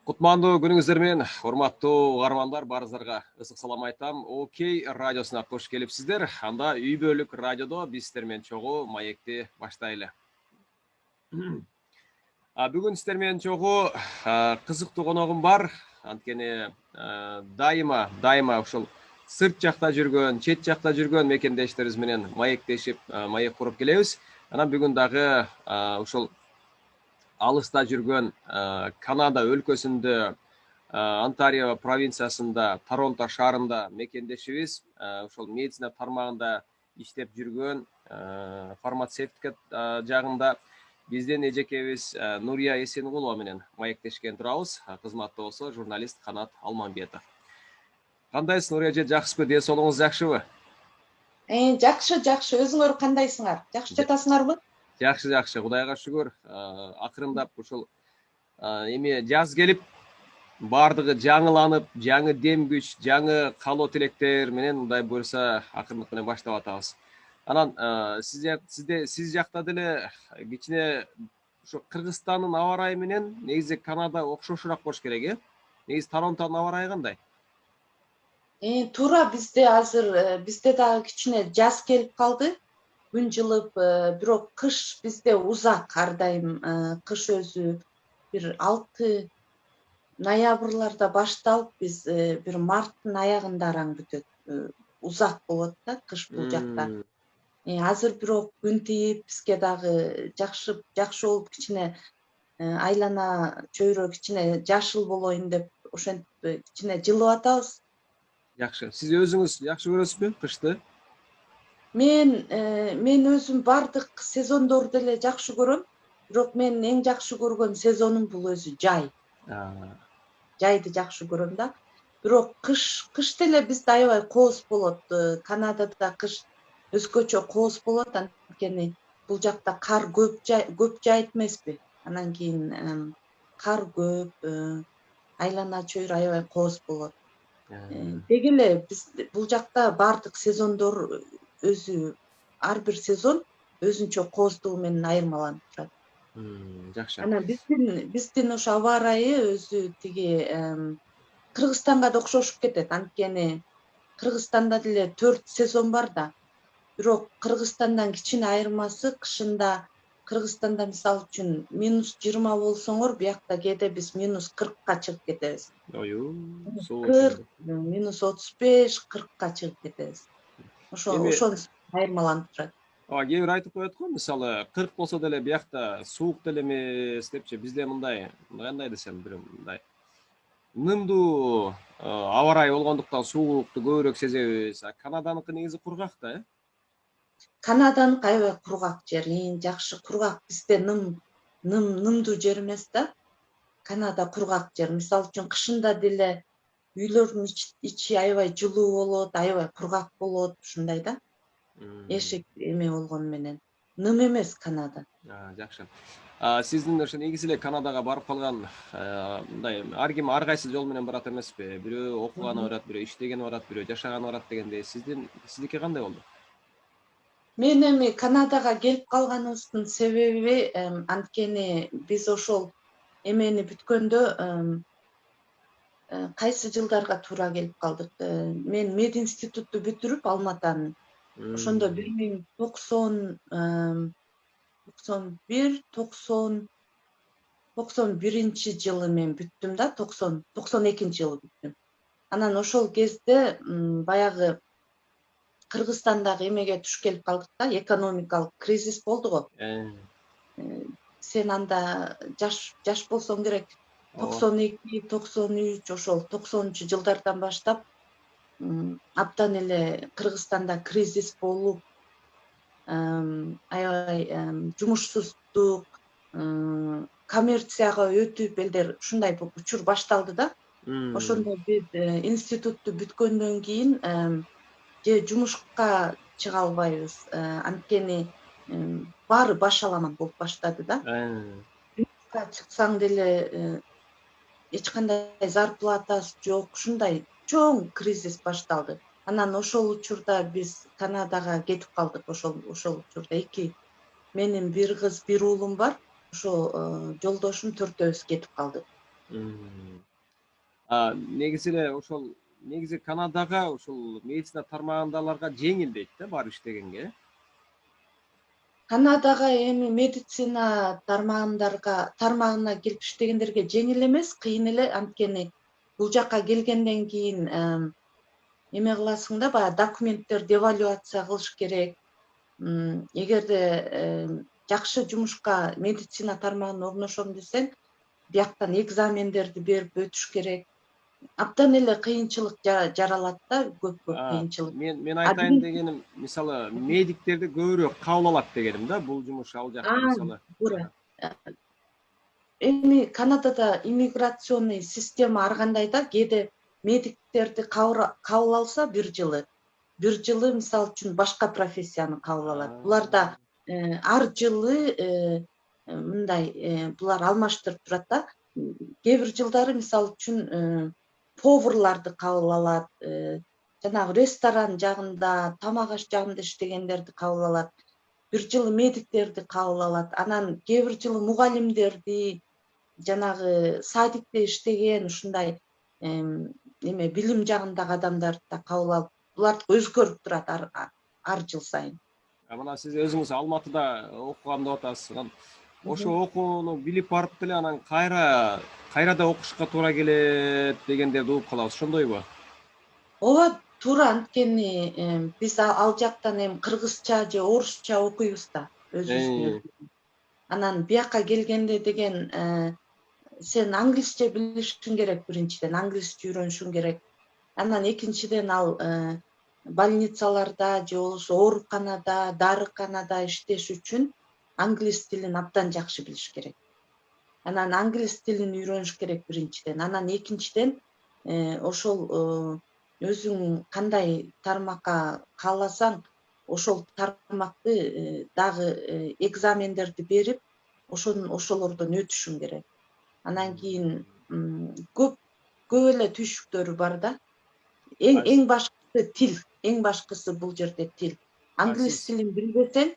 Кутмандуу күнүңүздөр менен урматтуу угармандар, баарыңыздарга ысык салам айтам. Окей радиосуна кош келипсиздер. Анда үй бөлүк радиодо биз сиздер менен чогуу маекти баштайлы. Бүгүн сиздер менен чогуу кызыктуу коногум бар. Анткени дайыма ушул сырт жакта жүргөн, чет жакта жүргөн мекендештерибиз менен маектешип, маек куруп келебиз. Анан бүгүн дагы ушул алыста жүргөн Канада өлкөсүндө Онтарио провинциясында Торонто шаарында мекендешибиз ошол медицина тармагында иштеп жүргөн фармацевтика жагында биздин эжекебиз Нурия Эсенгулова менен маектешкен турабыз. Кызматта болсо журналист Канат Алмамбетов. Кандайсыз, Нурия эже, жакшысызбы? Ден соолугуңуз жакшыбы? Жакшы. Өзүңөр кандайсыңар? Жакшы жатасыңарбы? Жакшы, Кудайга шүгүр. Акырындап ушул эми жаз келип, бардыгы жаңыланып, жаңы дем күч, жаңы каалоо тилектер менен мындай буюрса акырындык менен баштап атабыз. Анан сиз жакта деле кичине ушу Кыргызстандын аба ырайы менен негизи Канада окшошураак болуш керек, э? Негизи Торонтонун аба ырайы кандай? Туура, бизде дагы кичине жаз келип калды. Күн жылып, бирок кыш бизде узак, ар дайым кыш өзү бир 6 ноябрларда башталып, биз бир марттын аягында араң бүтөт. Узак болот да кыш бул жакта. Азыр бирок күн тийип, бизге дагы жакшы болуп, кичине айлана чөйрө кичине жашыл болоюн деп ошентип кичине жылып атабыз. Жакшы. Сиз өзүңүз жакшы көрөсүзбү кышты? Мен өзүм бардык сезондорду деле жакшы көрөм. Бирок мен эң жакшы көргөн сезонум бул өзү жай. Жайды жакшы көрөм да. Бирок кыш деле бизде аябай кооз болот. Канадада кыш өзгөчө кооз болот, анткени бул жакта кар көп жайыт эмеспи? Анан кийин кар көп, айлана чөйрө аябай кооз болот. Деги эле биз бул жакта бардык сезондор өзү, ар бир сезон өзүнчө кооздугу менен айырмаланып турат. Жакшы. Анан биздин ошо аба ырайы өзү тиги Кыргызстанга да окшошуп кетет. Анткени Кыргызстанда деле 4 сезон бар да. Бирок Кыргызстандан кичине айырмасы, кышында Кыргызстанда мисалы үчүн -20 болсоңор, биякта кээде биз -40ка чыгып кетебиз. Суук. 40, -35-40ка чыгып кетебиз. Ошонусу айырмаланып турат. Кээ бир айтып коет го, мисалы 40 болсо деле биякта суук деле эмес депчи. Бизде мындай кандай десем, бир мындай нымдуу аба ырайы болгондуктан суукту көбүрөөк сезебиз. Канаданыкы негизи кургак да, э? Канаданыкы аябай кургак жер, жакшы кургак. Бизде нымдуу жер эмес да. Канада кургак жер. Мисалы үчүн кышында деле үйлөрдүн ичи аябай жылуу болот, аябай кургак болот, ушундай да. Эшик эме болгону менен. Ным эмес Канада. Жакшы. Сиздин ошо негизи эле Канадага барып калган мындай ар ким ар кайсы жол менен барат эмеспи? Бирөө окуганы барат, бирөө иштегени барат, бирөө жашаганы барат дегендей. Сиздики кандай болду? Мен эми Канадага келип калганыбыздын себеби анткени биз ошол эмени бүткөндө кайсы жылдарга туура келип калдык. Мен мединститутту бүтүрүп Алматанын, ошондо 1991-жылы мен бүттүм да, 92-жылы бүттүм. Анан ошол кезде баягы Кыргызстандагы эмеге туш келип калдык да, экономикалык кризис болду го. Сен анда жаш болсоң керек. 92-93 ошол 90-жылдардан баштап абдан эле Кыргызстанда кризис болуп, аябай жумушсуздук, коммерцияга өтүп элдер ушундай учур башталды да. Ошондо биз институтту бүткөндөн кийин же жумушка чыга албайбыз, анткени баары башаламан болуп баштады да. Жумушка чыксаң деле эч кандай зарплатасы жок, ушундай чоң кризис башталды. Анан ошол учурда биз Канадага кетип калдык. Ошол учурда менин бир кыз, бир уулум бар. Ошо жолдошум 4-өөбүз кетип калдык. Негизи эле ошол негизи Канадага ушул медицина тармагындагыларга жеңил дейт да барып иштегенге. Канадага эми медицина тармагына келип иштегендерге жеңил эмес, кыйын эле, анткени бул жака келгенден кийин эме кыласың да, баягы документтерди эвалюация кылыш керек. Эгерде жакшы жумушка медицина тармагына орношом десең, бияктан экзамендерди берип өтүш керек. Абдан эле кыйынчылык жаралат да, көп кыйынчылык. Мен айтайын дегеним, мисалы медиктерди көбүрөөк кабыл алат дегеним да, бул жумуш ал жакта мисалы. Туура. Эми Канадада иммиграционный система ар кандай да, кээде медиктерди кабыл алса бир жылы мисалы үчүн башка профессияны кабыл алат. Буларда ар жылы мындай булар алмаштырып турат да. Кээ бир жылдары мисалы үчүн поварларды кабыл алат, жанагы ресторан жагында, тамак аш жагында иштегендерди кабыл алат. Бир жылы медиктерди кабыл алат. Анан кээ бир жылы мугалимдерди, жанагы садикте иштеген ушундай эме билим жагындагы адамдарды да кабыл алып, булар өзгөрүп турат ар жыл сайын. Мына сиз өзүңүз Алматыда окугам деп атасыз. Ошо окууну билип барып деле анан кайрада окушка туура келет дегендерди угуп калабыз, ошондойбу? Ооба, туура, анткени биз ал жактан эми кыргызча же орусча окуйбуз да, өзүбүздүн. Анан бияка келгенде деген сен англисче билишиң керек биринчиден, англисче үйрөнүшүң керек. Анан экинчиден ал больницаларда же болбосо ооруканада, дарыканада иштеш үчүн англис тилин абдан жакшы билиш керек. Анан англис тилин үйрөнүш керек биринчиден. Анан экинчиден ошол өзүң кандай тармакка кааласаң, ошол тармакты дагы экзамендерди берип, ошолордон өтүшүң керек. Анан кийин көп эле түйшүктөрү бар да. Эң башкысы тил, эң башкысы бул жерде тил. Англис тилин билбесең,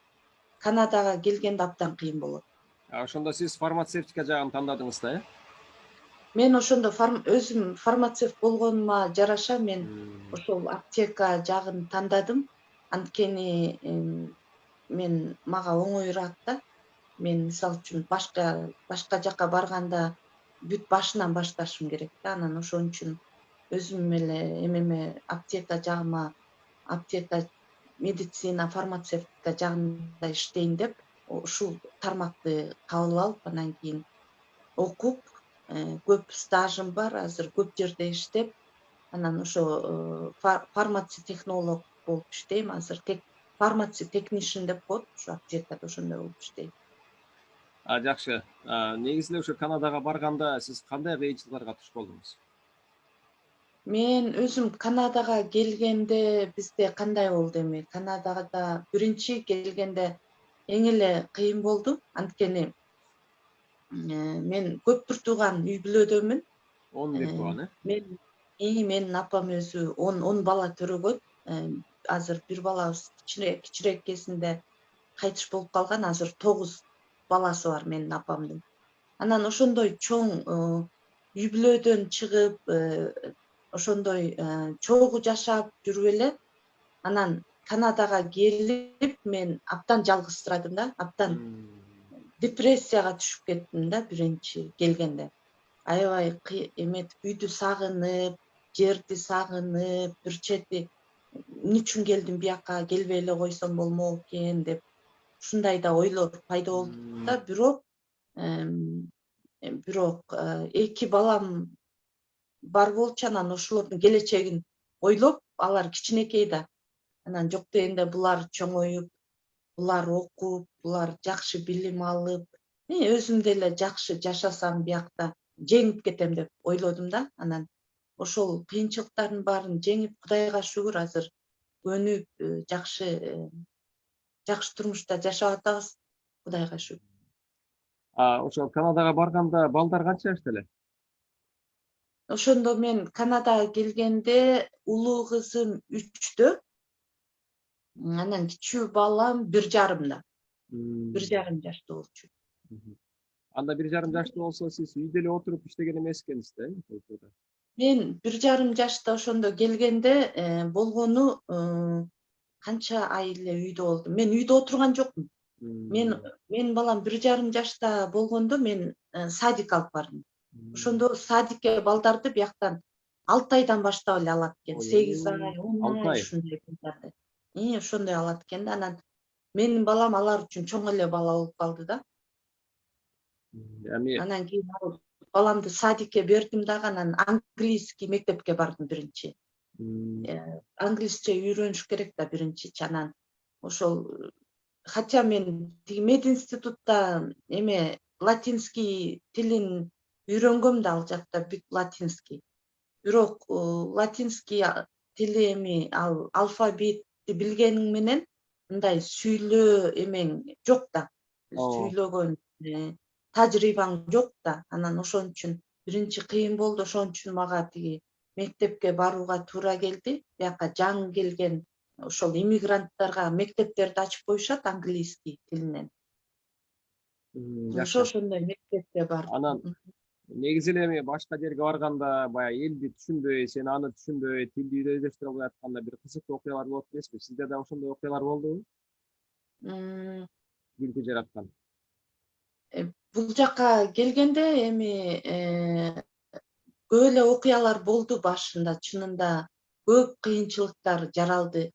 Канадага келгенде абдан кыйын болот. Ошондо сиз фармацевтика жагын тандадыңыз да, Мен ошондо өзүм фармацевт болгонума жараша мен ошол аптека жагын тандадым. Анткени мага оңоюраак да. Мен мисалы үчүн башка жака барганда бүт башынан башташым керек да. Анан ошон үчүн өзүм эле эмеме аптека жагыма, аптека медицина, фармацевтика жагында иштейин деп ушул тармакты кабыл алып, анан кийин окуп, көп стажым бар, азыр көп жерде иштеп, анан ошо фармацитехнолог болуп иштейм. Азыр фармацитехнишн деп коет, ошо аптекада ошондой болуп иштейм. Жакшы. Негизи эле ошо Канадага барганда сиз кандай кыйынчылыктарга туш болдуңуз? Мен өзүм Канадага келгенде бизде кандай болду эми? Канадага биринчи келгенде эң эле кыйын болду. Анткени мен көп бир тууган үй бүлөдөмүн. 11 тууган, Менин апам өзү 10 бала төрөгөн. Азыр бир балабыз кичирээк кезинде кайтыш болуп калган. Азыр 9 баласы бар менин апамдын. Анан ошондой чоң үй бүлөдөн чыгып, ошондой чогуу жашап жүрүп эле анан Канадага келип мен абдан жалгызсырадым да, абдан депрессияга түшүп кеттим да биринчи келгенде. Аябай эметип, үйдү сагынып, жерди сагынып, бир чети эмне үчүн келдим бияка, келбей эле койсом болмок экен деп ушундай да ойлор пайда болду да. Бирок 2 балам бар болчу, анан ошолордун келечегин ойлоп, алар кичинекей да. Анан жок дегенде булар чоңоюп, булар окуп, булар жакшы билим алып, өзүм деле жакшы жашасам биякта жеңип кетем деп ойлодум да. Анан ошол кыйынчылыктардын баарын жеңип, Кудайга шүгүр, азыр өнүп, жакшы турмушта жашап атабыз, Кудайга шүгүр. Ошо Канадага барганда балдар канча жашта эле? Ошондо мен Канадага келгенде улуу кызым 3-тө, анан кичүү балам 1,5 жашта болчу. Анда 1,5 жашта болсо сиз үйдө эле отуруп иштеген эмес экенсиз да? Мен 1,5 жашта ошондо келгенде болгону канча ай эле үйдө болдум. Мен үйдө отурган жокмун. Менин балам 1,5 жашта болгондо мен садик алып бардым. Ошондо садикке балдарды бияктан 6 айдан баштап эле алат экен. 8 ай, 10 ай ушундай балдарды. Ошондой алат экен да. Анан менин балам алар үчүн чоң эле бала болуп калды да. Анан кийин баламды садикке бердим дагы, анан английский мектепке бардым биринчи. Англисче үйрөнүш керек да биринчичи. Анан ошол хотя мен тиги мединститутта латинский тилин үйрөнгөм да, ал жакта бүт латинский. Бирок латинский тили ал алфавитти билгениң менен мындай сүйлөө эмең жок да. Сүйлөгөн тажрыйбаң жок да. Анан ошон үчүн биринчи кыйын болду. Ошон үчүн мага тиги мектепке барууга туура келди. Бияка жаңы келген ошол иммигранттарга мектептерди ачып коюшат английский тилинен. Ошондой мектепке бардым. Анан негизи эле эми башка жерге барганда баягы элди түшүнбөй, сен аны түшүнбөй, тилди үйдө өздөштүрө албай атканда бир кызыктуу окуялар болот эмеспи? Сизде да ошондой окуялар болдубу? Күлкү жараткан. Бул жака келгенде көп эле окуялар болду башында. Чынында көп кыйынчылыктар жаралды.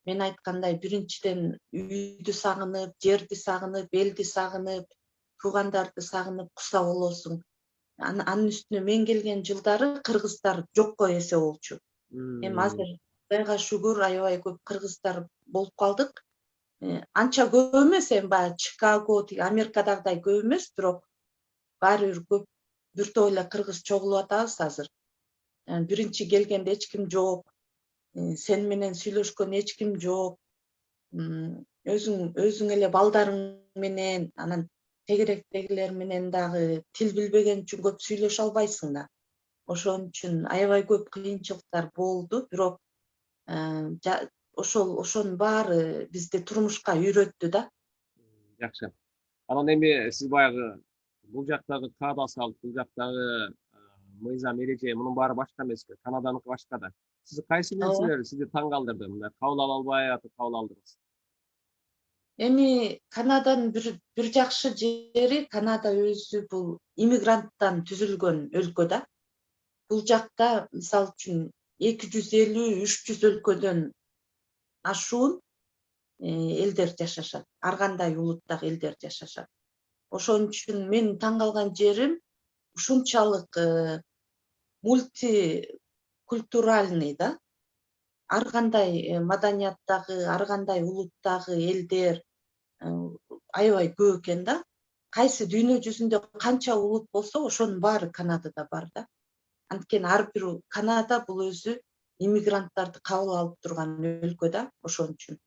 Мен айткандай, биринчиден үйдү сагынып, жерди сагынып, элди сагынып, туугандарды сагынып куса болосуң. Анын үстүнө мен келген жылдары кыргыздар жокко эсе болчу. Эми азыр Кудайга шүгүр аябай көп кыргыздар болуп калдык. Анча көп эмес, эми баягы Чикаго, тиги Америкадагыдай көп эмес, бирок баары бир көп бир топ эле кыргыз чогулуп атабыз азыр. Биринчи келгенде эч ким жок. Сен менен сүйлөшкөн эч ким жок. Өзүң эле балдарың менен, анан тегеректегилер менен дагы тил билбеген үчүн көп сүйлөшө албайсың да. Ошон үчүн аябай көп кыйынчылыктар болду, бирок ошонун баары бизди турмушка үйрөттү да. Жакшы. Анан эми сиз баягы бул жактагы каада салт, бул жактагы мыйзам эреже мунун баары башка эмеспи? Канаданыкы башка да. Сиз кайсы нерселер сизди таң калтырды? Мындай кабыл ала албай атып кабыл алдыңыз? Эми Канаданын бир жакшы жери, Канада өзү бул иммигранттан түзүлгөн өлкө да. Бул жакта мисалы үчүн 250-300 өлкөдөн ашуун элдер жашашат. Ар кандай улуттагы элдер жашашат. Ошон үчүн мен таң калган жерим ушунчалык мультикультуральный да. Ар кандай маданияттагы, ар кандай улуттагы элдер аябай көп экен да. Кайсы дүйнө жүзүндө канча улут болсо, ошонун баары Канадада бар да. Анткени ар бир Канада бул өзү иммигранттарды кабыл алып турган өлкө да, ошон үчүн.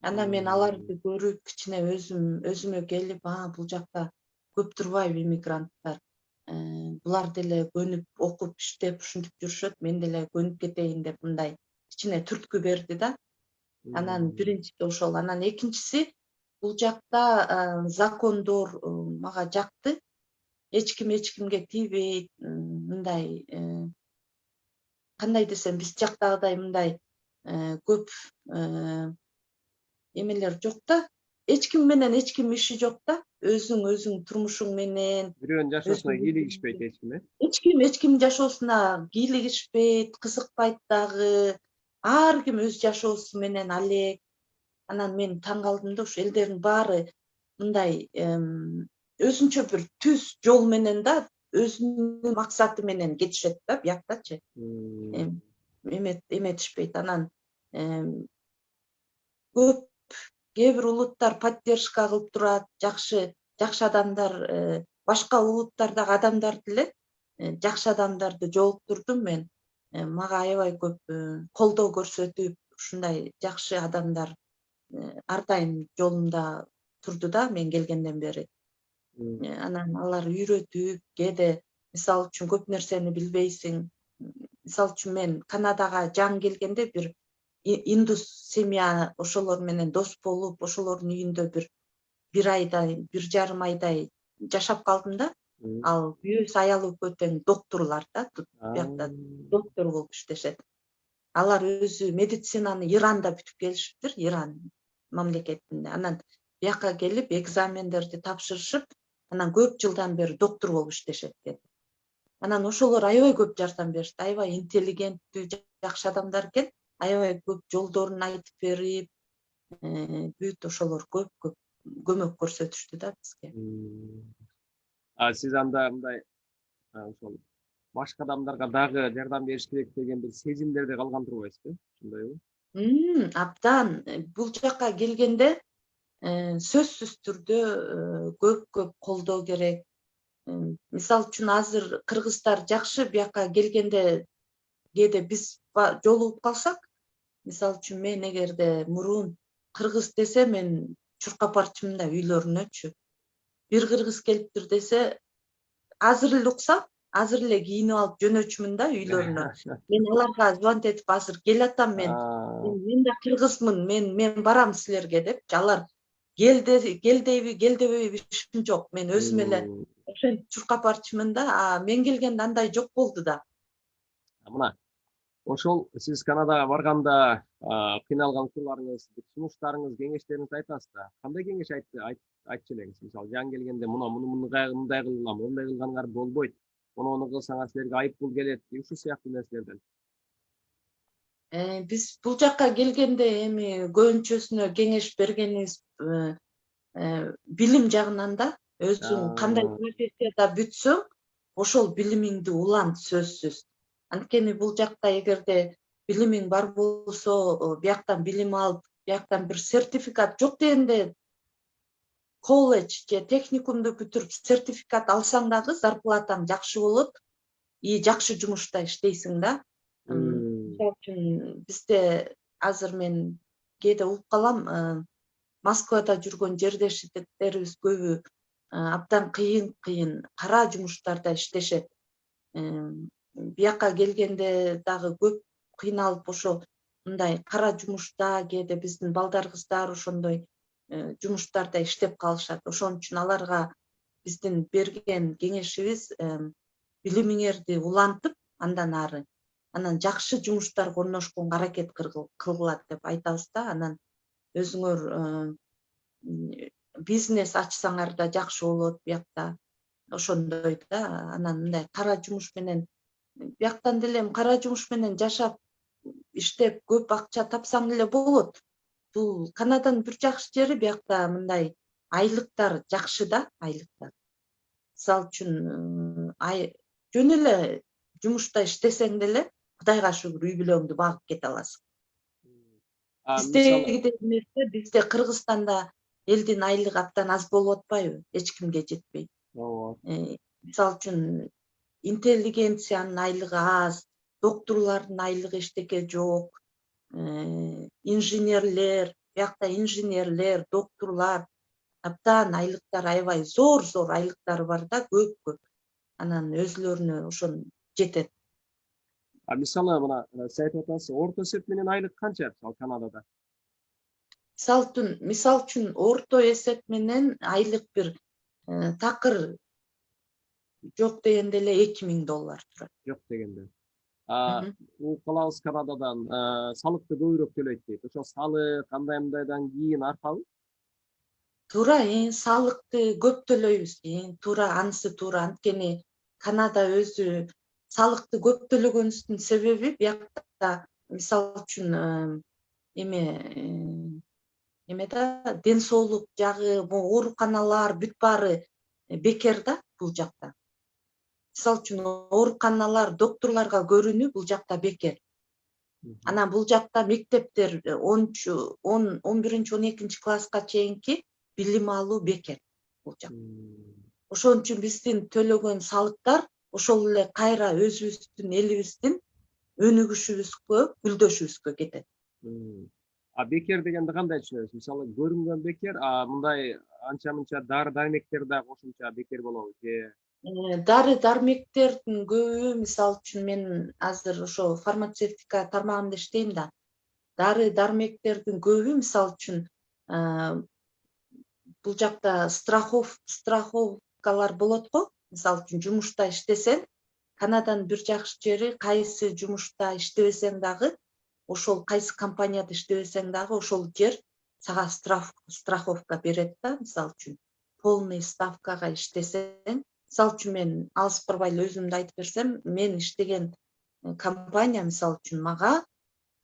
Анан мен аларды көрүп, кичине өзүмө келип, бул жакта көп турбайбы иммигранттар. Булар деле көнүп, окуп, иштеп, ушинтип жүрүшөт, мен деле көнүп кетейин деп мындай кичине түрткү берди да. Анан биринчиси ошол, анан экинчиси бул жакта закондор мага жакты. Эч кимге тийбейт, мындай кандай десем, биз жактагыдай мындай көп эмелер жок да. Эч ким менен эч ким иши жок да. Өзүң турмушуң менен. Бирөөнүн жашоосуна кийлигишпейт эч ким, Эч ким жашоосуна кийлигишпейт, кызыкпайт дагы. Ар ким өз жашоосу менен алек. Анан мен таң калдым да, ушу элдердин баары мындай өзүнчө бир түз жол менен да, өзүнүн максаты менен кетишет да, бияктачы. Эметишпейт. Анан көп кээ бир улуттар поддержка кылып турат, жакшы адамдар, башка улуттардагы адамдар деле жакшы адамдарды жолуктурдум мен. Мага аябай көп колдоо көрсөтүп, ушундай жакшы адамдар ар дайым жолумда турду да мен келгенден бери. Анан алар үйрөтүп, кээде мисалы үчүн көп нерсени билбейсиң. Мисалы үчүн мен Канадага жаңы келгенде бир индус семья ошолор менен дос болуп, ошолордун үйүндө бир айдай, 1,5 айдай жашап калдым да. Ал күйөөсү аялы экөө тең доктурлар да, биякта доктор болуп иштешет. Алар өзү медицинаны Иранда бүтүп келишиптир, Иран мамлекетинде. Анан бияка келип экзамендерди тапшырышып, анан көп жылдан бери доктор болуп иштешет экен. Анан ошолор аябай көп жардам беришти, аябай интеллигенттүү, жакшы адамдар экен. Аябай көп жолдорун айтып берип, бүт ошолор көп көмөк көрсөтүштү да бизге. Сиз анда мындай ошол башка адамдарга дагы жардам бериш керек деген бир сезимдерде калган турбайсызбы? Ошондойбу? Абдан. Бул жака келгенде сөзсүз түрдө көп колдоо керек. Мисалы үчүн азыр кыргыздар жакшы бияка келгенде кээде биз жолугуп калсак, мисалы үчүн мен эгерде мурун кыргыз десе мен чуркап барчумун да үйлөрүнөчү. Бир кыргыз келиптир десе, азыр эле уксам, азыр эле кийинип алып жөнөчүмүн да үйлөрүнө. Мен аларга звонить этип азыр келатам мен да кыргызмын, мен барам силерге депчи. Алар келдейби, келдебейби ишим жок. Мен өзүм эле ошентип чуркап барчумун да. Мен келгенде андай жок болду да. Мына ошол сиз Канадага барганда кыйналган учурларыңыз, сунуштарыңыз, кеңештериңизди айтасыз да. Кандай кеңеш айтчу элеңиз? Мисалы, жаңы келгенде мындай кылгам, ондай кылгаңар болбойт. Ону кылсаңар силерге айыппул келет, ушул сыяктуу нерселерден. Биз бул жакка келгенде эми көбүнчөсүнө кеңеш бергенибиз билим жагынан да, өзүң кандай профессияда бүтсөң, ошол билимиңди улант сөзсүз. Анткени бул жакта эгерде билимиң бар болсо, бияктан билим алып, бияктан бир сертификат жок дегенде колледж же техникумду бүтүрүп сертификат алсаң дагы зарплатаң жакшы болот и жакшы жумушта иштейсиң да. Мисалы үчүн бизде азыр мен кээде угуп калам, Москвада жүргөн жердештерибиз көбү абдан кыйын кара жумуштарда иштешет. Бияка келгенде дагы көп кыйналып ошо мындай кара жумушта кээде биздин балдар кыздар ошондой жумуштарда иштеп калышат. Ошон үчүн аларга биздин берген кеңешибиз билимиңерди улантып, андан ары анан жакшы жумуштарга орношконго аракет кылгыла деп айтабыз да. Анан өзүңөр бизнес ачсаңар да жакшы болот биякта. Ошондой да. Анан мындай кара жумуш менен бияктан деле кара жумуш менен жашап, иштеп көп акча тапсаң эле болот. Бул Канаданын бир жакшы жери биякта мындай айлыктар жакшы да, айлыктар. Мисалы үчүн жөн эле жумушта иштесең деле Кудайга шүгүр үй бүлөңдү багып кете аласың. Бизде Кыргызстанда элдин айлыгы абдан аз болуп атпайбы? Эч кимге жетпейт. Мисалы үчүн интеллигенциянын айлыгы аз, доктурлардын айлыгы эчтеке жок, инженерлер, биякта инженерлер, доктурлар абдан айлыктар аябай зор айлыктары бар да, көп. Анан өзүлөрүнө ошон жетет. Мисалы мына сиз айтып атасыз, орто эсеп менен айлык канча мисалы Канадада? Мисалы үчүн орто эсеп менен айлык бир такыр жок дегенде эле $2000 турат. Жок дегенде. Угуп калабыз Канададан салыкты көбүрөөк төлөйт дейт. Ошо салык кандайдан кийин артабы? Туура, салыкты көп төлөйбүз. Туура, анысы туура. Анткени Канада өзү салыкты көп төлөгөнүбүздүн себеби биякта мисалы үчүн эмеда ден соолук жагы, ооруканалар бүт баары бекер да бул жакта. Мисалы үчүн ооруканалар, доктурларга көрүнүү бул жакта бекер. Анан бул жакта мектептер 10-11, 12 класска чейинки билим алуу бекер бул жакта. Ошон үчүн биздин төлөгөн салыктар ошол эле кайра өзүбүздүн элибиздин өнүгүшүбүзгө, гүлдөшүбүзгө кетет. Бекер дегенди кандай түшүнөсүз? Мисалы көрүнгөн бекер, мындай анча-мынча дары-дармектер да кошумча бекер болобу же? Дары-дармектердин көбү, мисалы үчүн мен азыр ошо фармацевтика тармагында иштейм да. Дары-дармектердин көбү, мисалы үчүн бул жакта страховкалар болот го. Мисалы үчүн жумушта иштесең, Канаданын бир жакшы жери кайсы жумушта иштебесең дагы, ошол кайсы компанияда иштебесең дагы ошол жер сага страховка берет да. Мисалы үчүн полный ставкага иштесең, мисалы үчүн мен алыс барбай эле өзүмдү айтып берсем, мен иштеген компания мисалы үчүн мага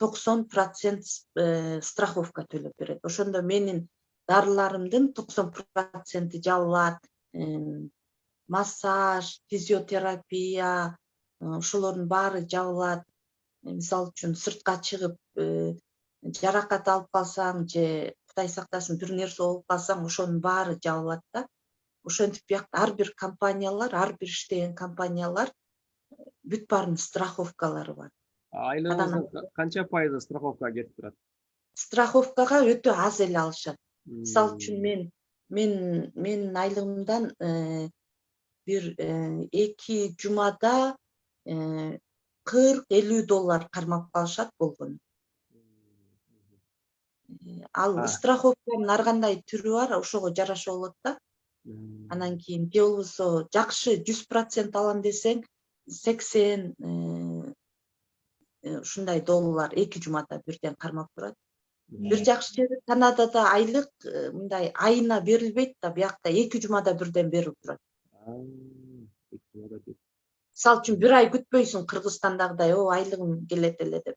90% страховка төлөп берет. Ошондо менин дарыларымдын 90% жабылат. Массаж, физиотерапия, ошолордун баары жабылат. Мисалы үчүн сыртка чыгып жаракат алып калсаң же Кудай сактасын бир нерсе болуп калсаң, ошонун баары жабылат да. Ошентип биякта ар бир компаниялар, ар бир иштеген компаниялар бүт баарынын страховкалары бар. Айлыгыңыздын канча пайызы страховкага кетип турат? Страховкага өтө аз эле алышат. Мисалы үчүн менин айлыгымдан бир 2 жумада $40-50 кармап калышат болгону. Ал страховканын ар кандай түрү бар, ошого жараша болот да. Анан кийин же болбосо жакшы 100% алам десең, 80 ушундай доллар 2 жумада бирден кармап турат. Бир жакшы жери Канадада айлык мындай айына берилбейт да, биякта 2 жумада бирден берилип турат. Мисалы үчүн бир ай күтпөйсүң Кыргызстандагыдай, айлыгым келет эле деп.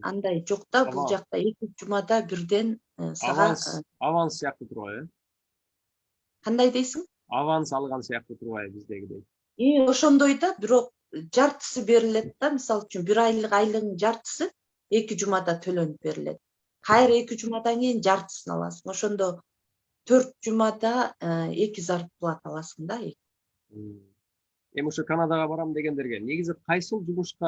Андай жок да, бул жакта 2 жумада бирден сага аванс сыяктуу турбайбы? Кандай дейсиң? Аванс алган сыяктуу турбайбы биздегидей? Ошондой да, бирок жартысы берилет да. Мисалы үчүн бир айлык айлыгын жартысы 2 жумада төлөнүп берилет. Кайра 2 жумадан кийин жартысын аласың. Ошондо 4 жумада 2 зарплата аласың да. Эми ошо Канадага барам дегендерге негизи кайсыл жумушту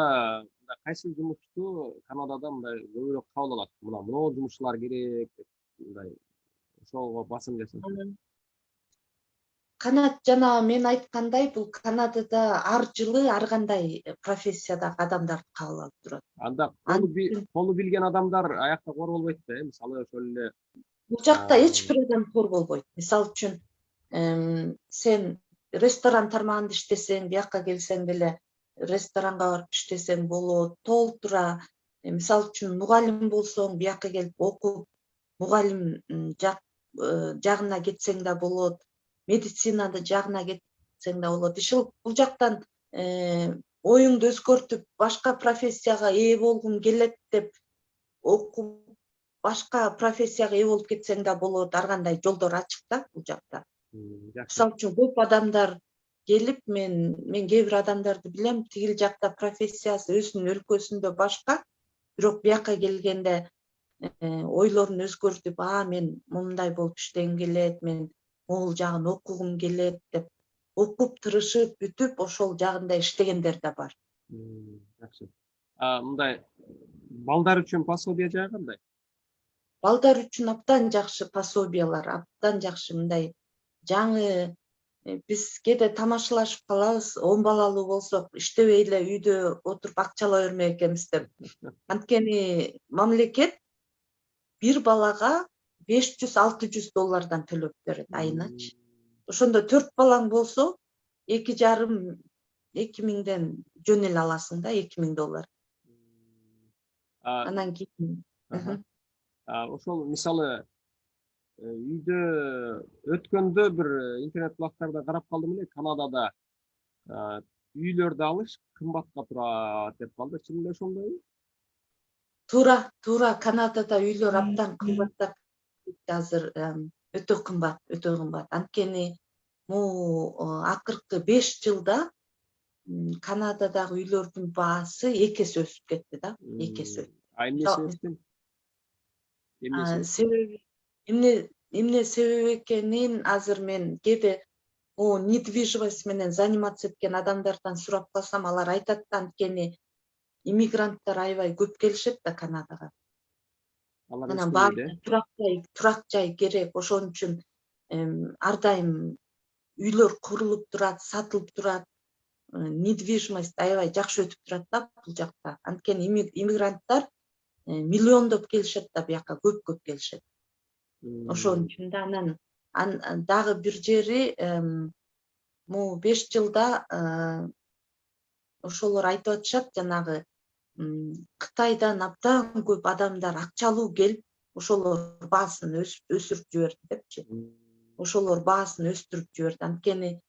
Канадада мындай көбүрөөк кабыл алат? Мына жумушчулар керек деп мындай ошого басым жасап. Канат жана мен айткандай, бул Канадада ар жылы ар кандай профессиядагы адамдарды кабыл алып турат. Анда колу билген адамдар аякта кор болбойт да, мисалы ошол эле. Бул жакта эч бир адам кор болбойт. Мисалы үчүн сен ресторан тармагында иштесең, бияка келсең деле ресторанга барып иштесең болот, толтура. Мисалы үчүн мугалим болсоң, бияка келип окуп, мугалим жагына кетсең да болот, медицинада жагына кетсең да болот. Бул жактан оюңду өзгөртүп, башка профессияга ээ болгум келет деп окуп, башка профессияга ээ болуп кетсең да болот. Ар кандай жолдор ачык да бул жакта. Мисалы үчүн көп адамдар келип, мен кээ бир адамдарды билем, тигил жакта профессиясы өзүнүн өлкөсүндө башка, бирок бияка келгенде ойлорун өзгөртүп, мен мындай болуп иштегим келет, мен могул жагын окугум келет деп окуп, тырышып, бүтүп, ошол жагында иштегендер да бар. Жакшы. Мындай балдар үчүн пособие жагы кандай? Балдар үчүн абдан жакшы пособиялар, абдан жакшы мындай жаңы. Биз кээде тамашалашып калабыз, 10 балалуу болсок, иштебей эле үйдө отуруп акчалай бермек экенбиз деп. Анткени мамлекет бир балага $500-600 төлөп берет айыначы. Ошондо 4 балаң болсо, $2,500 жөн эле аласың да, $2,000. Анан кийин ошол мисалы үйдө өткөндө бир интернет булактарда карап калдым эле, Канадада үйлөрдү алыш кымбатка турат деп калды. Чын эле ошондойбу? Туура, Канадада үйлөр абдан кымбаттап кетти азыр, өтө кымбат. Анткени могу акыркы 5 жылда Канададагы үйлөрдүн баасы 2 эсе өсүп кетти да, 2 эсе. Эмне себеби экенин азыр мен кээде недвижимость менен заниматься эткен адамдардан сурап калсам, алар айтат да, анткени иммигранттар аябай көп келишет да Канадага. Анан баары турак жай керек. Ошон үчүн ар дайым үйлөр курулуп турат, сатылып турат. Недвижимость аябай жакшы өтүп турат да бул жакта. Анткени иммигранттар миллиондоп келишет да, бияка көп келишет. Ошон үчүн да анан Дагы бир жери могу 5 жылда ошолор айтып атышат, жанагы Кытайдан абдан көп адамдар акчалуу келип, ошолор баасын өсүрүп жиберди депчи. Ошолор баасын өстүрүп жиберди. Анткени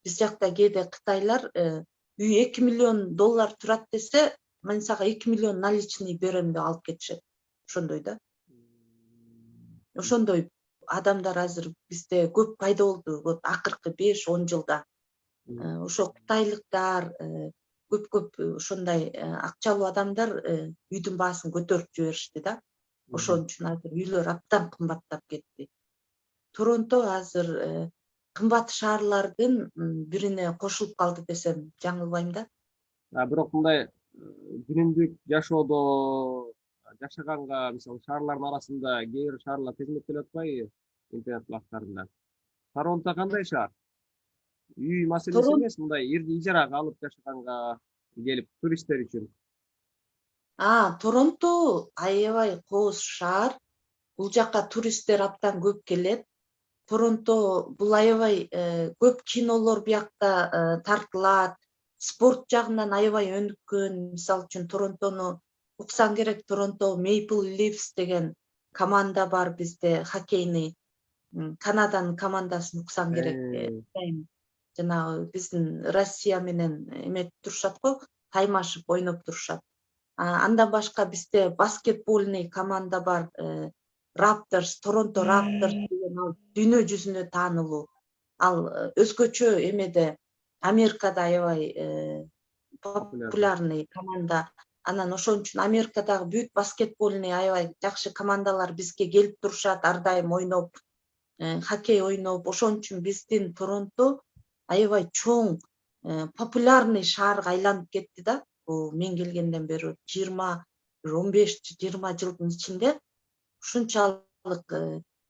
биз жакта кээде кытайлар үй 2 миллион доллар турат десе, мен сага 2 миллион наличный берем деп алып кетишет. Ошондой да. Ошондой адамдар азыр бизде көп пайда болду. Вот акыркы 5-10 жылда. Ошо кытайлыктар көп ошондой акчалуу адамдар үйдүн баасын көтөрүп жиберишти да. Ошон үчүн азыр үйлөр абдан кымбаттап кетти. Торонто азыр кымбат шаарлардын бирине кошулуп калды десем жаңылбайм да. Бирок мындай күнүмдүк жашоодо жашаганга, мисалы шаарлардын арасында кээ бир шаарлар тезметтелип атпайбы интернет булактарында? Торонто кандай шаар? Үй маселеси эмес, мындай ижарага алып жашаганга келип туристтер үчүн. Торонто аябай кооз шаар. Бул жака туристтер абдан көп келет. Торонто бул аябай көп кинолор биякта тартылат. Спорт жагынан аябай өнүккөн. Мисалы үчүн Торонтону уксаң керек, Торонто Maple Leafs деген команда бар бизде, хоккейный. Канаданын командасын уксаң керек. Жанагы биздин Россия менен эметип турушат го, таймашып ойноп турушат. Андан башка бизде баскетбольный команда бар, Raptors, Торонто Raptors деген ал дүйнө жүзүнө таанылуу. Ал өзгөчө эмеде Америкада аябай популярный команда. Анан ошон үчүн Америкадагы бүт баскетбольный аябай жакшы командалар бизге келип турушат, ар дайым ойноп, хоккей ойноп. Ошон үчүн биздин Торонто аябай чоң, популярный шаарга айланып кетти да. Мен келгенден бери 15-20 жылдын ичинде ушунчалык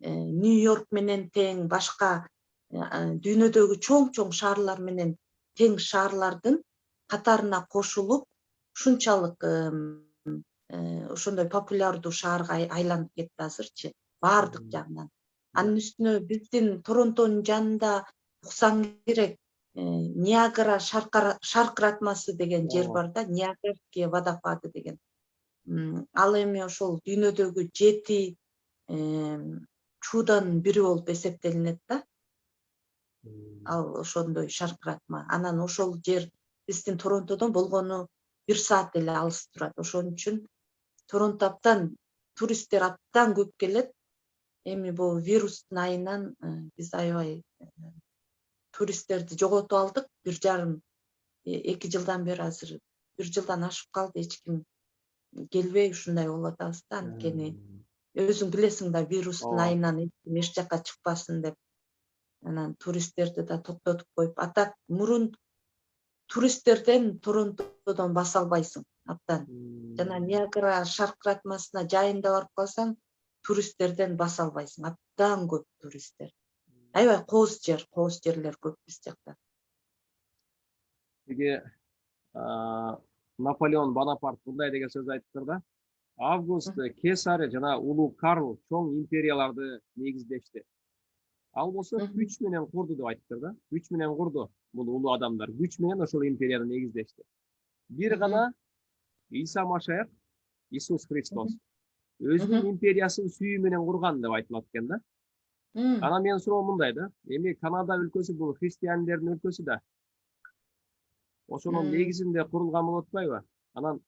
Нью-Йорк менен тең, башка дүйнөдөгү чоң шаарлар менен тең шаарлардын катарына кошулуп, ушунчалык ошондой популярдуу шаарга айланып кетти азырчы, баардык жагынан. Анын үстүнө биздин Торонтонун жанында уксаң керек, Ниагара шаркыратмасы деген жер бар да, Ниагарские водопады деген. Ал эми ошол дүйнөдөгү 7 чуданын бири болуп эсептелинет да. Ал ошондой шаркыратма. Анан ошол жер биздин Торонтодон болгону 1 саат эле алыс турат. Ошон үчүн Торонто абдан, туристтер абдан көп келет. Эми бул вирустун айынан биз аябай туристтерди жоготуп алдык. 1,5-2 жылдан бери азыр 1 жылдан ашып калды, эч ким келбей ушундай болуп атабыз да. Анткени өзүң билесиң да, вирустун айынан эч жака чыкпасын деп. Анан туристтерди да токтотуп коюп атат. Мурун туристтерден Торонтодон баса албайсың абдан. Жана Ниагара шаркыратмасына жайында барып калсаң, туристтерден баса албайсың. Абдан көп туристтер. Аябай кооз жерлер көп биз жакта. Эге Наполеон Бонапарт мындай деген сөз айтыптыр да. Август Кесарь жана улуу Карл чоң империяларды негиздешти. Ал болсо күч менен курду деп айтыптыр да. Күч менен курду бул улуу адамдар. Күч менен ошол империяны негиздешти. Бир гана Иса Машаяк, Иисус Христос өзүнүн империясын сүйүү менен курган деп айтылат экен да. Анан менин суроом мындай да. Эми Канада өлкөсү бул христиандердин өлкөсү да. Ошонун негизинде курулган болуп атпайбы? Анан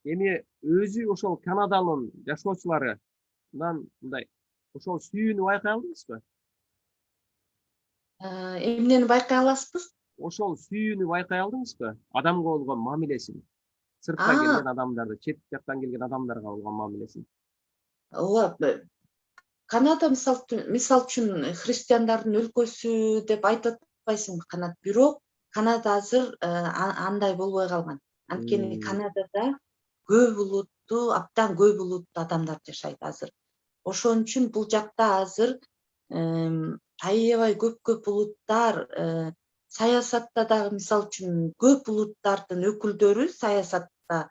эми өзү ошол Канаданын жашоочуларынан мындай ошол сүйүүнү байкай алдыңызбы? Эмнени байкай аласызбы? Ошол сүйүүнү байкай алдыңызбы? Адамга болгон мамилесин. Сыртка келген адамдарды, чет жактан келген адамдарга болгон мамилесин. Ооба. Канада мисалы үчүн христиандардын өлкөсү деп айтып атпайсыңбы, Канада. Бирок Канада азыр андай болбой калган. Анткени Канадада көп улуттуу, абдан көп улуттуу адамдар жашайт азыр. Ошон үчүн бул жакта азыр аябай көп улуттар, саясатта дагы мисалы үчүн көп улуттардын өкүлдөрү саясатта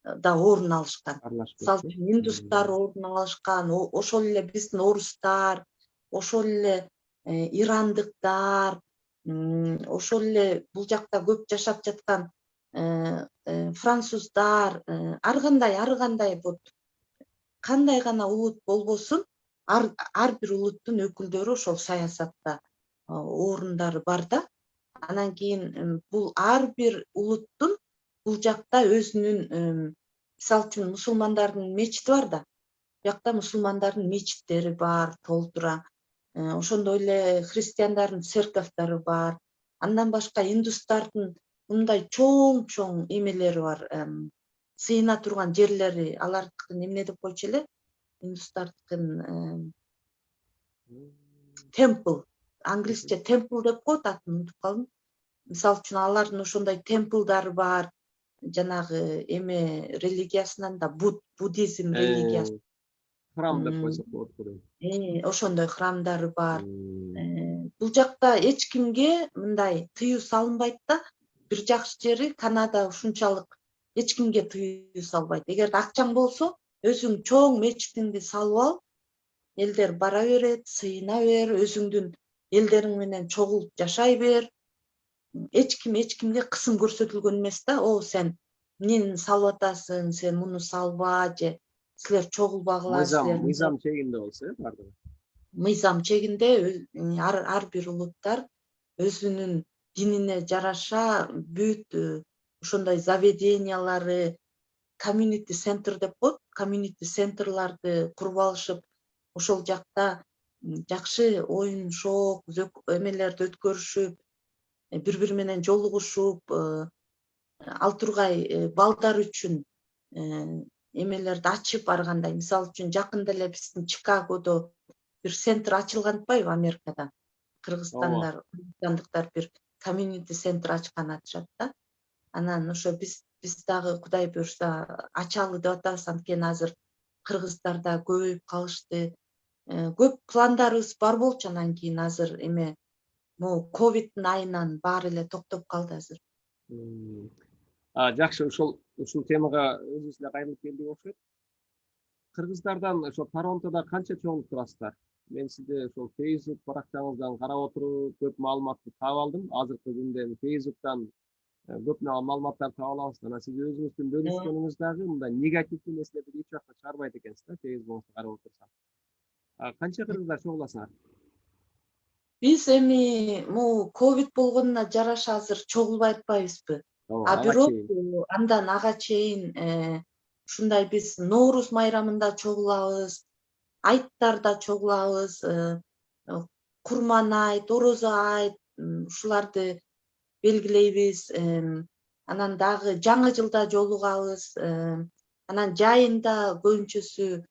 да орун алышкан. Аралашып Мисалы кетти. үчүн индустар орун алышкан, ошол эле биздин орустар, ошол эле ирандыктар, ошол эле бул жакта көп жашап жаткан француздар, ар кандай вот кандай гана улут болбосун, ар бир улуттун өкүлдөрү ошол саясатта орундары бар да. Анан кийин бул ар бир улуттун бул жакта өзүнүн мисалы үчүн мусулмандардын мечити бар да. Биякта мусулмандардын мечиттери бар, толтура. Ошондой эле христиандардын церковдору бар. Андан башка индустардын мындай чоң эмелери бар. Сыйына турган жерлери, алардыкын эмне деп койчу эле? Индустардыкын темпл, англисче темпл деп коет, атын унутуп калдым. Мисалы үчүн алардын ошондой темплдары бар. Жанагы эме религиясынан да буддизм религиясы. Храм деп койсок болот го. Ошондой храмдары бар. Бул жакта эч кимге мындай тыюу салынбайт да. Бир жакшы жери Канада ушунчалык эч кимге тыюу салбайт. Эгер акчаң болсо, өзүң чоң мечитиңди салып ал, элдер бара берет, сыйына бер, өзүңдүн элдериң менен чогулуп жашай бер. Эч кимге кысым көрсөтүлгөн эмес да. Сен эмнени салып атасың, сен муну салба, же силер чогулбагыла, силер Мыйзам чегинде болсо, бардыгы. Мыйзам чегинде ар бир улуттар өзүнүн динине жараша бүт ошондой заведениялары, community center деп коет, community center'ларды куруп алышып, ошол жакта жакшы оюн шок эмелерди өткөрүшүп, бири менен жолугушуп, ал тургай балдар үчүн эмелерди ачып ар кандай. Мисалы үчүн жакында эле биздин Чикагодо бир центр ачылган атпайбы Америкада? Кыргызстандыктар бир community center ачкан атышат да. Анан ошо биз дагы Кудай буюрса ачалы деп атабыз, анткени азыр кыргыздар да көбөйүп калышты. Көп пландарыбыз бар болчу, анан кийин азыр эме могу ковидтин айынан баары эле токтоп калды азыр. Жакшы, ушул темага өзүбүз эле кайрылып келдик окшойт. Кыргыздардан ошо Торонтодо канча чоңдук турасыздар? Мен сизди ошол Facebook баракчаңыздан карап отуруп көп маалыматты таап алдым. Азыркы күндө Facebook'тан көп маалыматтарды таап алабыз. Анан сиз өзүңүздүн бөлүшкөнүңүз дагы мындай негативдүү нерселерди эч жакка чыгарбайт экенсиз да, Facebook'уңузду карап отурсам. Канча кыргыздар чогуласыңар? Биз эми могу ковид болгонуна жараша азыр чогулбай атпайбызбы? Бирок андан ага чейин ушундай биз Норуз майрамында чогулабыз, айттарда чогулабыз, Курман айт, Орозо айт, ушуларды белгилейбиз. Анан дагы жаңы жылда жолугабыз. Анан жайында көбүнчөсү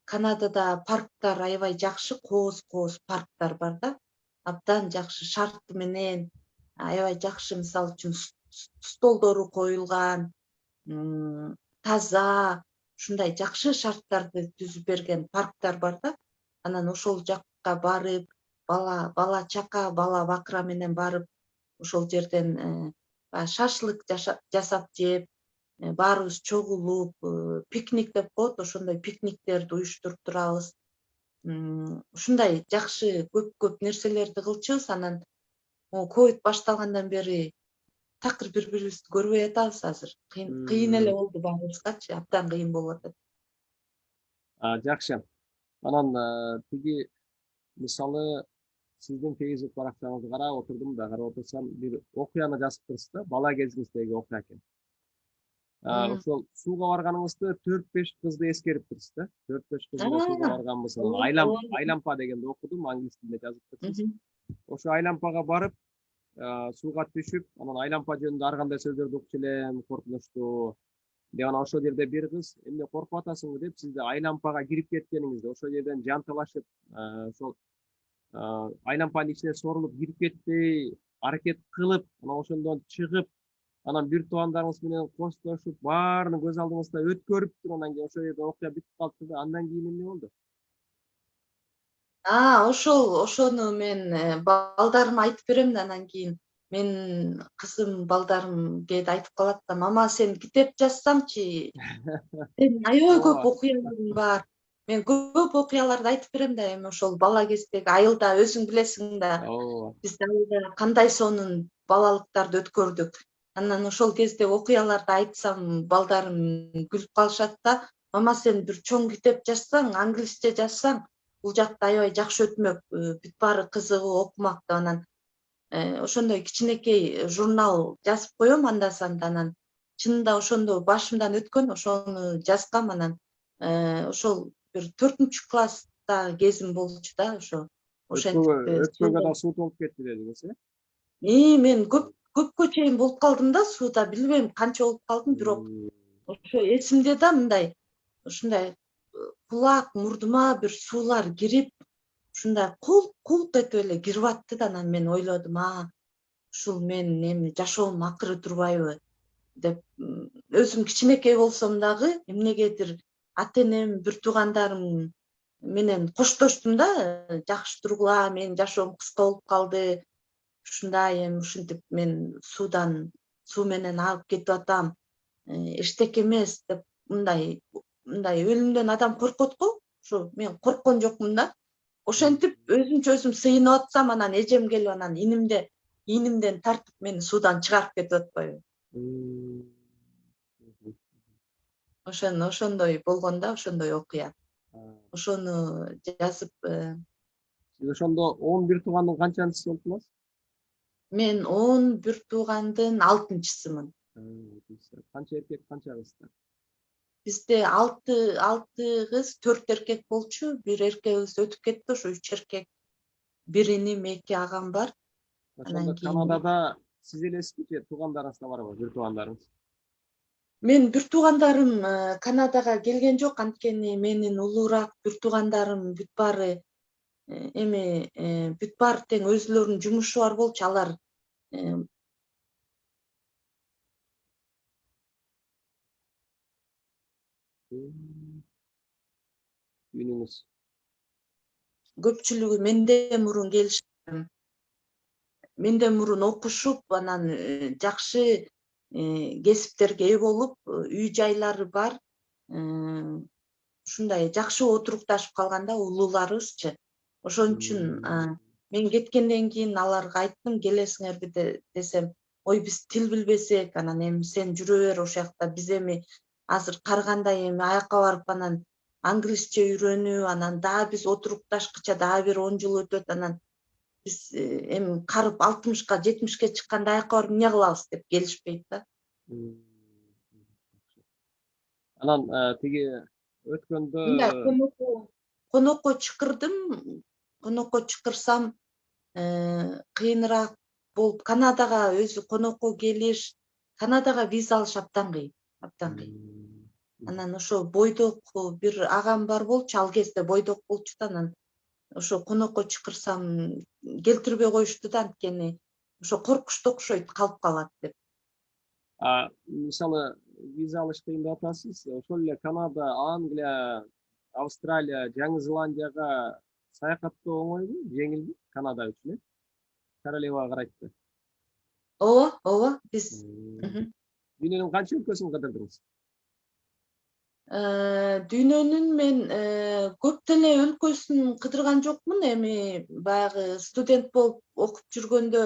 Канадада парктар аябай жакшы, кооз парктар бар да. Абдан жакшы шарты менен, аябай жакшы, мисалы үчүн столдору коюлган, таза, ушундай жакшы шарттарды түзүп берген парктар бар да. Анан ошол жакка барып, бала чака, бала бакыра менен барып, ошол жерден шашлык жасап жеп, баарыбыз чогулуп, пикник деп коет, ошондой пикниктерди уюштуруп турабыз. Ушундай жакшы көп нерселерди кылчубуз. Анан ковид башталгандан бери такыр бири-бирибизди көрбөй атабыз азыр. Кыйын эле болду баарыбызгачы, абдан кыйын болуп атат. Жакшы. Анан тиги мисалы сиздин Facebook баракчаңызды карап отурдум да, карап отурсам бир окуяны жазыптырсыз да, бала кезиңиздеги окуя экен. Ошол сууга барганыңызды 4-5 кызды эскериптирсиз да. 4-5 кыз менен сууга барганбысыз. Айлампа дегенди окудум, англис тилинде жазыптырсыз. Ошо айлампага барып, сууга түшүп, анан айлампа жөнүндө ар кандай сөздөрдү угуп элем, коркунучтуу. Деп анан ошол жерде бир кыз, эмне коркуп атасыңбы деп сизди айлампага кирип кеткениңизди, ошол жерден жанталашып, ошол айлампанын ичине сорулуп кирип кетпей аракет кылып, анан ошондон чыгып, анан бир туугандарыңыз менен коштошуп, баарын көз алдыңызда өткөрүптүр, анан кийин ошол жерде окуя бүтүп калыптыр да, андан кийин эмне болду? Ошону мен балдарыма айтып берем да, анан кийин Мен кызым, балдарым кээде айтып калат да, мама сен китеп жазсаңчы, сенин аябай көп Ооба. окуяларың бар. Мен көп окуяларды айтып берем да, эми ошол бала кездеги айылда өзүң билесиң да, Ооба. биз айылда кандай сонун балалыктарды өткөрдүк. Анан ошол кезде окуяларды айтсам, балдарым күлүп калышат да, мама сен бир чоң китеп жазсаң, англисче жазсаң, бул жакта аябай жакшы өтмөк, бүт баары кызыгып окумак деп. Анан ошондой кичинекей журнал жазып коем анда санда. Анан чынында ошондо башымдан өткөн, ошону жазгам. Анан ошол бир 4-класста кезим болчу да, ошентип Өпкөгө да суу толуп кетти дедиңиз, э? мен көпкө чейин болуп калдым да сууда, билбейм канча болуп калдым, бирок ошо эсимде да, мындай ушундай кулак мурдума бир суулар кирип, ушундай култ этип эле кирип атты да. Анан мен ойлодум, ушул менин эми жашоом акыры турбайбы деп. Өзүм кичинекей болсом дагы эмнегедир ата энем, бир туугандарым менен коштоштум да, жакшы тургула, менин жашоом кыска болуп калды, ушундай эми ушинтип мен суу менен агып кетип атам, эчтеке эмес деп. Мындай өлүмдөн адам коркот го, ошо мен корккон жокмун да. Ошентип өзүмчө өзүм сыйынып атсам, анан эжем келип анан ийнимден тартып мени суудан чыгарып кетип атпайбы. Ошондой болгон да, ошондой окуя. Ошону жазып, Сиз ошондо 11 туугандын канчанчысы болуптуңуз? мен 11 туугандын 6-чысымын. Канча эркек, канча кыздар? Бизде 6 кыз, 4 эркек болчу. Бир эркегибиз өтүп кетти, ошо 3 эркек. Бир иним, 2 агам бар. Ошондо Анан кийин Канадада сиз элесизби же туугандарыңызда барбы, бир туугандарыңыз? мен бир туугандарым Канадага келген жок, анткени менин улуураак бир туугандарым бүт баары бүт баары тең өзүлөрүнүн жумушу бар болчу. Алар Үйүнүңүз. көпчүлүгү менден мурун окушуп, анан жакшы кесиптерге ээ болуп, үй жайлары бар, ушундай жакшы отурукташып калган да, улууларыбызчы. Ошон үчүн мен кеткенден кийин аларга айттым, келесиңерби десем, ой биз тил билбесек, анан эми сен жүрө бер ошол жакта, биз эми азыр каргандай эми аяка барып анан англисче үйрөнүп, анан дагы биз отурукташкыча дагы бир 10 жыл өтөт. Анан биз эми карып 60-ка 70-ке чыкканда аяка барып эмне кылабыз деп келишпейт да. Анан тиги өткөндө Мындай конокко чакырдым. Конокко чакырсам кыйыныраак болуп, Канадага өзү конокко келиш, Канадага виза алыш абдан кыйын, абдан кыйын. Анан ошо бойдок бир агам бар болчу, ал кезде бойдок болчу да. Анан ошо конокко чакырсам келтирбей коюшту да, анткени ошо коркушту окшойт, калып калат деп. мисалы виза алыш кыйын деп атасыз. Ошол эле Канада, Англия, Австралия, Жаңы Зеландияга саякаттоо оңойбу, жеңилби Канада үчүн, э? Королевага карайт. Ооба, биз Дүйнөнүн канча өлкөсүн кыдырдыңыз? Дүйнөнүн мен көп деле өлкөсүн кыдырган жокмун. Эми баягы студент болуп окуп жүргөндө,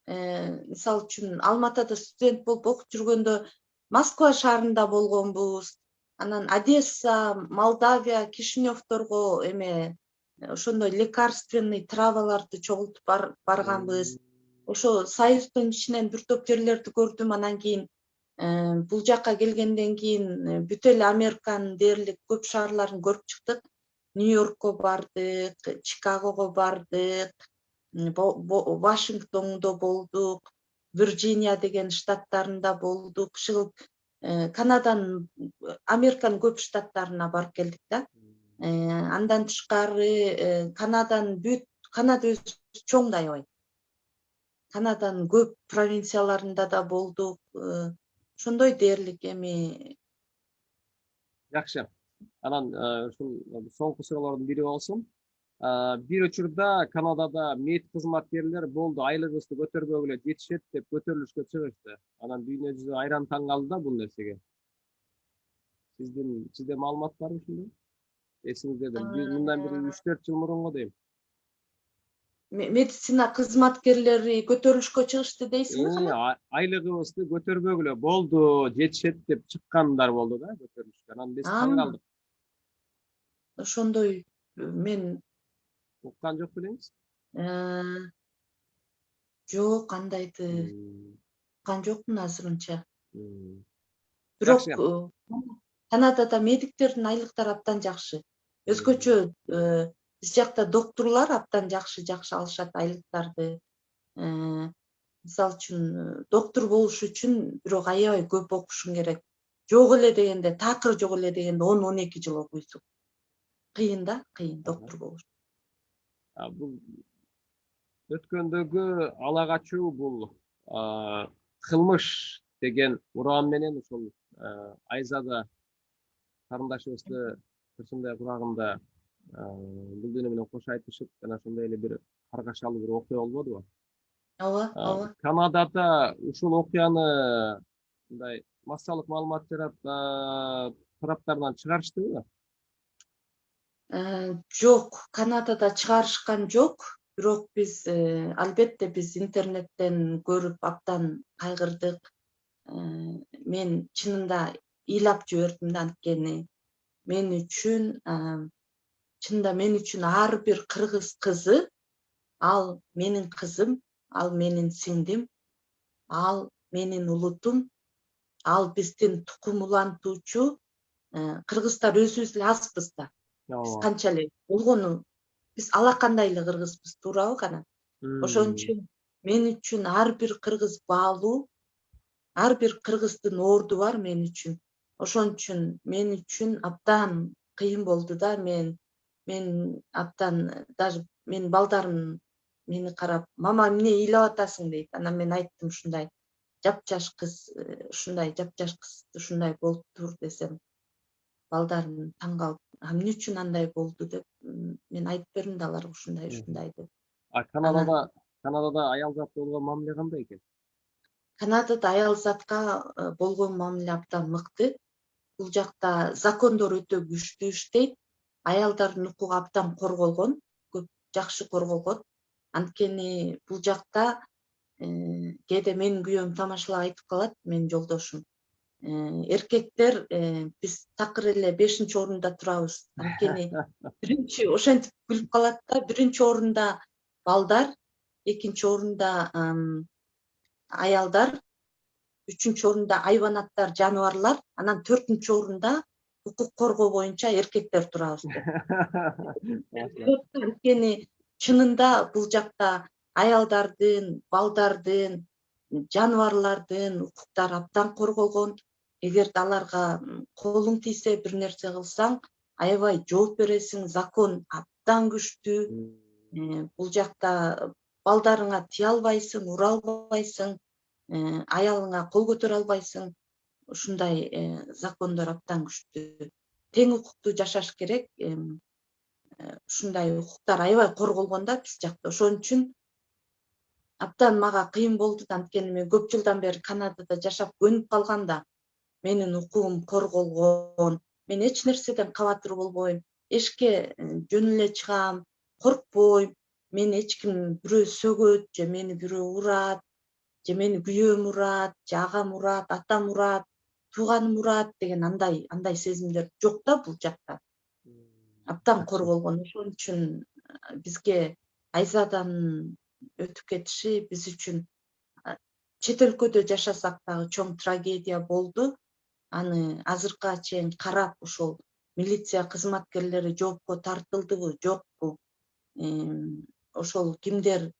мисалы үчүн Алматыда студент болуп окуп жүргөндө Москва шаарында болгонбуз. Анан Одесса, Молдавия, Кишиневторго ошондой лекарственный траваларды чогултуп барганбыз. Ошо Союздун ичинен бир топ жерлерди көрдүм. Анан кийин бул жакка келгенден кийин бүт эле Американын дээрлик көп шаарларын көрүп чыктык. Нью-Йоркко бардык, Чикагого бардык, Вашингтондо болдук, Вирджиния деген штаттарында болдук. Ушул Канаданын, Американын көп штаттарына барып келдик да. Андан тышкары Канада өзү чоң да аябай. Канаданын көп провинцияларында да болдук. Ошондой дээрлик эми. Жакшы. Анан ушул соңку суроолордун бири болсун. Bir учурда Канадада мед кызматкерлер болду айлыгыбызды көтөрбөгүлө жетишет деп көтөрүлүшкө чыгышты. Анан дүйнө жүзү айран таң калды да бул нерсеге. Сизде маалымат барбы ушундай? Эсиңиздеби? Мындан бир 3-4 жыл мурунго дейм. Медицина кызматкерлери көтөрүлүшкө чыгышты дейсиңби кана? Айлыгыбызды көтөрбөгүлө болду, жетишет деп чыккандар болду да көтөрүлүшкө. Анан биз таң калдык. Ошондой мен Уккан жок белеңиз? Жок, кандайды уккан жокмун азырынча. Бирок Жакшы. Канадада медиктердин айлыктары абдан жакшы. Өзгөчө биз жакта докторлор абдан жакшы алышат айлыктарды. Мисалы үчүн доктор болуш үчүн бирок аябай көп окушуң керек. Жок эле дегенде, такыр жок эле дегенде 10-12 жыл окуйсуң. Кыйын да, кыйын доктор болуш. Бул өткөндөгү ала качуу бул кылмыш деген уран менен ошол Айзада карындашыбызды ушундай курагында бул дүйнө менен кош айтышып, жана ошондой эле бир каргашалуу бир окуя болбодубу? Ооба. Канадада ушул окуяны мындай массалык маалымат жараткан тараптарынан чыгарыштыбы? Жок, Канадада чыгарышкан жок. Бирок биз албетте биз интернеттен көрүп абдан кайгырдык. Мен чынында ыйлап жибердим да, анткени мен үчүн чынында мен үчүн ар бир кыргыз кызы, ал менин кызым, ал менин сиңдим, ал менин улутум, ал биздин тукум улантуучу кыргыздар өзүбүз эле азбыз да. Биз канча эле болгону биз алакандай эле кыргызбыз, туурабы кана? Ошон үчүн мен үчүн ар бир кыргыз баалуу, ар бир кыргыздын орду бар мен үчүн. Ошон үчүн мен үчүн абдан кыйын болду да. Мен абдан даже менин балдарым мени карап, мама эмне ыйлап атасың дейт. Анан мен айттым ушундай жапжаш кыз, ушундай жапжаш кыз ушундай болуптур десем, балдарым таң калып, эмне үчүн андай болду деп мен айтып бердим да аларга ушундай деп. Канадада аял затка болгон мамиле кандай экен? Канадада аял затка болгон мамиле абдан мыкты. Бул жакта закондор өтө күчтүү иштейт. Аялдардын укугу абдан корголгон, көп жакшы корголгон. Анткени бул жакта кээде менин күйөөм тамашалап айтып калат, менин жолдошум. Эркектер биз такыр эле 5-орунда турабыз. Анткени биринчи ошентип күлүп калат да, биринчи орунда балдар, экинчи орунда аялдар, үчүнчү орунда айванаттар, жаныбарлар, анан 4-орунда укук коргоо боюнча эркектер турабыз деп. Анткени чынында бул жакта аялдардын, балдардын, жаныбарлардын укуктары абдан корголгон. Эгерде аларга колуң тийсе, бир нерсе кылсаң, аябай жооп бересиң. Закон абдан күчтүү. Бул жакта балдарыңа тие албайсың, ура албайсың, аялыңа кол көтөрө албайсың. Ушундай закондор абдан күчтүү. Тең укуктуу жашаш керек. Ушундай укуктар аябай корголгон да биз жакта. Ошон үчүн абдан мага кыйын болду да, анткени мен көп жылдан бери Канадада жашап көнүп калгам да. Менин укугум корголгон. Мен эч нерседен кабатыр болбойм. Эшикке жөн эле чыгам, коркпойм. Мени эч ким бирөө сөгөт, же мени бирөө урат, же мени күйөөм урат, же агам урат, атам урат, тууганым урат деген андай сезимдер жок да бул жакта. Абдан корголгон. Ошон үчүн бизге Айзаданын өтүп кетиши биз үчүн чет өлкөдө жашасак дагы чоң трагедия болду. Аны азыркыга чейин карап, ошол милиция кызматкерлери жоопко тартылдыбы, жокпу? Ошол кимдер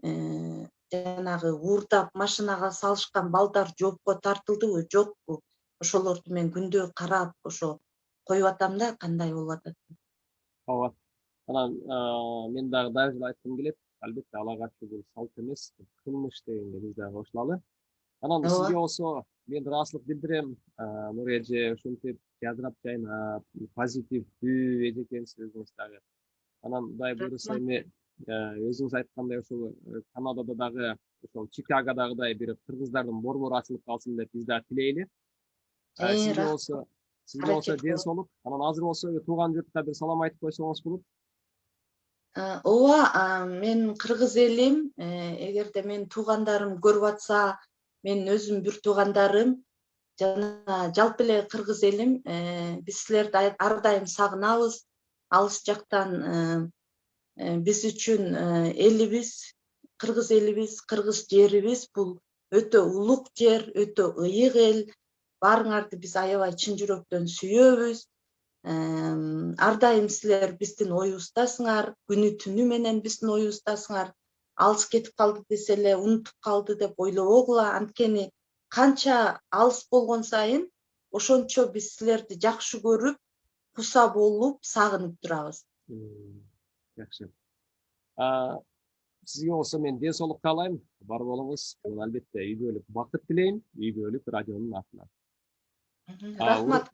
жанагы уурдап машинага салышкан балдар жоопко тартылдыбы, жокпу? Ошолорду мен күндө карап, ошо коюп атам да, кандай болуп атат. Ооба. Анан мен дагы эле айткым келет. Албетте ала качуу бул салт эмес, кылмыш дегенге биз дагы кошулалы. Анан сизге болсо мен ыраазычылык билдирем. Нур эже ушинтип жадырап жайнап, позитивдүү эже экенсиз өзүңүз дагы. Анан Дай буюрса эми өзүңүз айткандай ошол Канадада дагы ошол Чикагодагыдай бир кыргыздардын борбору ачылып калсын деп биз дагы тилейли. Сизге болсо ден соолук. Анан азыр болсо тууган журтка бир салам айтып койсоңуз болот. Ооба, мен кыргыз элим, эгерде менин туугандарым көрүп атса, менин өзүм бир туугандарым жана жалпы эле кыргыз элим, биз силерди ар дайым сагынабыз. Алыс жактан биз үчүн элибиз, кыргыз жерибиз бул өтө улук жер, өтө ыйык эл. Баарыңарды биз аябай чын жүрөктөн сүйөбүз. Ар дайым силер биздин оюбуздасыңар, күнү түнү менен биздин оюбуздасыңар. Алыс кетип калды десе эле унутуп калды деп ойлобогула. Анткени канча алыс болгон сайын ошончо биз силерди жакшы көрүп, куса болуп, сагынып турабыз. Жакшы. Сизге болсо мен ден соолук каалайм. Бар болуңуз. Албетте үйгөлүк бакыт тилейм, үйгөлүк радионун атынан. Рахмат.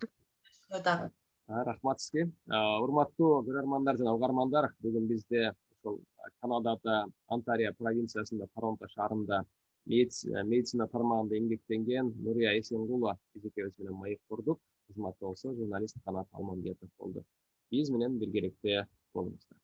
Рахмат сизге. Урматтуу көрөрмандар жана угармандар, бүгүн бизде ошол Канадада Онтарио провинциясында Торонто шаарында медицина тармагында эмгектенген Нурия Эсенгулова биз экөөбүз менен маек курдук. Кызматта болсо журналист Канат Алмамбетов болду. Биз менен биргеликте болуңуздар.